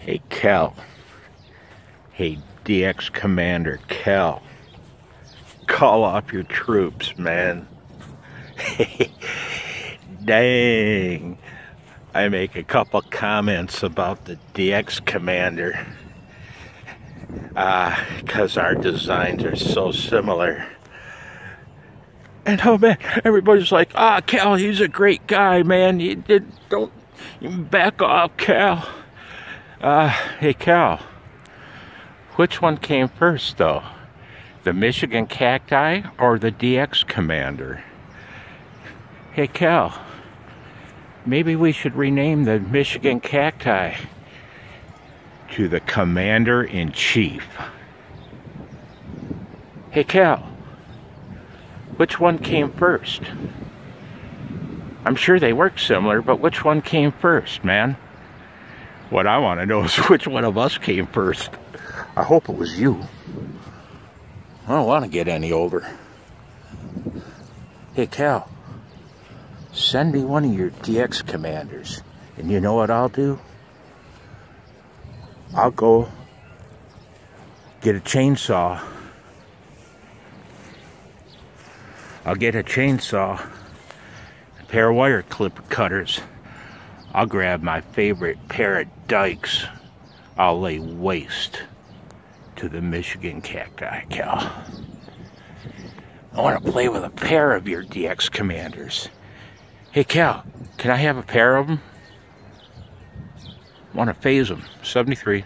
Hey, Cal. Hey, DX Commander Cal. Call off your troops, man. Dang. I make a couple comments about the DX Commander. Because our designs are so similar. And oh man, everybody's like, Cal, he's a great guy, man. Don't back off, Cal. Hey, Cal. Which one came first, though? The Michigan Cacti or the DX Commander? Hey, Cal. Maybe we should rename the Michigan Cacti to the Commander-in-Chief. Hey, Cal. Which one came first? I'm sure they work similar, but which one came first, man? What I want to know is which one of us came first. I hope it was you. I don't want to get any older. Hey, Cal. Send me one of your DX commanders. And you know what I'll do? I'll go get a chainsaw. I'll get a chainsaw, a pair of wire clip cutters. I'll grab my favorite pair of dikes. I'll lay waste to the Michigan Cacti, Cal. I want to play with a pair of your DX commanders. Hey, Cal, can I have a pair of them? I want to phase them. 73.